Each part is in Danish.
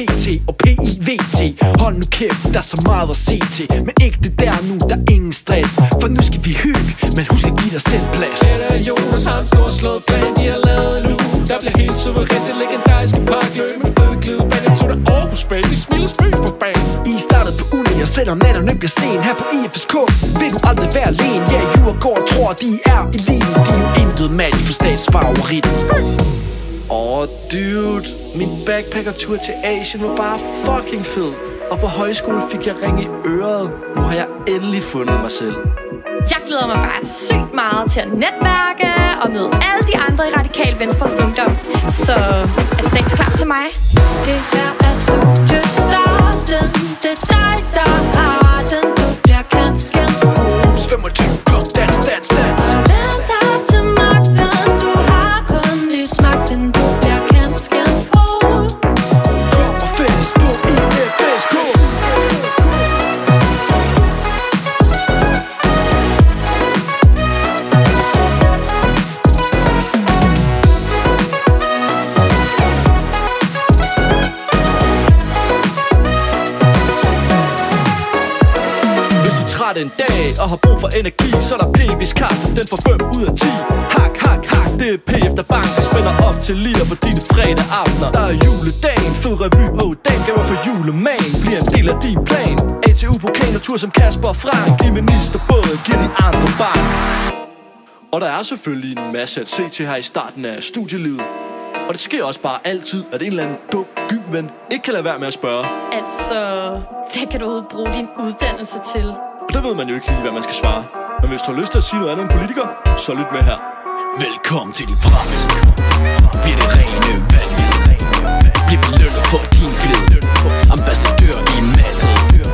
PT og PIVT. Hold nu kæft, der er så meget at se til. Men ikke det der nu, der er ingen stress. For nu skal vi hygge, men husk at give dig selv plads. Peter og Jonas har en stor slået plan, de har lavet nu. Der bliver helt suverænt det legendariske parkløb. Med fed glidebane, tog der Aarhus bag. Vi smiler spøg på banen. I startede på uni, og selvom natterne bliver sen her på IFSK, vil du aldrig være alene. Ja, Jura går og tror, de er eliten. De er jo intet match for statsfavorit. Dude, min backpackertur til Asien var bare fucking fed. Og på højskole fik jeg ring i øret. Nu har jeg endelig fundet mig selv. Jeg glæder mig bare sygt meget til at netværke og møde alle de andre i Radikal Venstres ungdom. Så er Stats klar til mig? Det her er studiestarten. Det er dig, der har den. Du bliver ganske 25, kom, dans, dans, dans. Vend dig til magten. Du har kun lige smagten. Du bliver ganske Kom og fælles på IFSK. En dag og har brug for energi, så er der P-vis kaffe, den får 5 ud af 10. Hak, hak, hak, det er P efter bank. Det spænder op til lige på dine fredag aftener. Der er juledagen, fed revy og dagen gaver for julemand. Bliver en del af din plan. ATU på kanotur som Kasper og Frank. Giv ministerbåden, giv de andre barn. Og der er selvfølgelig en masse at se til her i starten af studielivet. Og det sker også bare altid, at en eller anden dum gymven ikke kan lade være med at spørge. Altså, hvad kan du bruge din uddannelse til? Og der ved man jo ikke lige, hvad man skal svare. Men hvis du har lyst til at sige noget andet end politiker, så lyt med her. Velkommen til din fremtid. Bliver det rene valg. Bliv belønnet for din flid. Ambassadør i Madrid.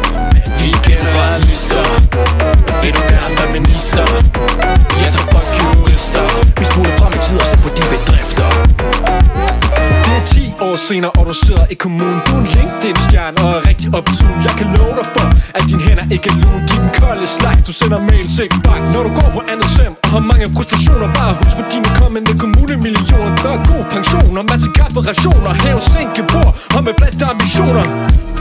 Vi er generalister. Vil du gerne være minister? Ja, så fuck jurister. Vi spoler frem i tid og ser på de bedrifter. Det er 10 år senere, og du sidder i kommunen. Du er en LinkedIn-stjerne og er rigtig optun. Jeg kan love dig for, at dine hænder ikke er lun. De er den kolde slags, du sender mails ikke baks. Når du går på andet sem og har mange frustrationer, bare husk på dine kommende kommunemillioner. Der er god pension og masse kafferationer. Hæv, sænke, bord og med plads til ambitioner.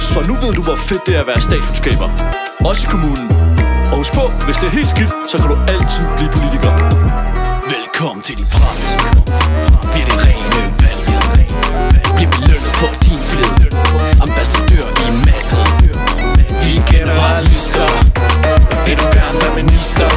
Så nu ved du, hvor fedt det er at være statskundskaber. Også i kommunen. Og husk på, hvis det er helt skidt, så kan du altid blive politiker. Velkommen til din fremtid. Bliver det rene valg. Bliv belønnet for din flid. Ambassadør i Madrid. Vi er generalister. Vil du gerne være minister?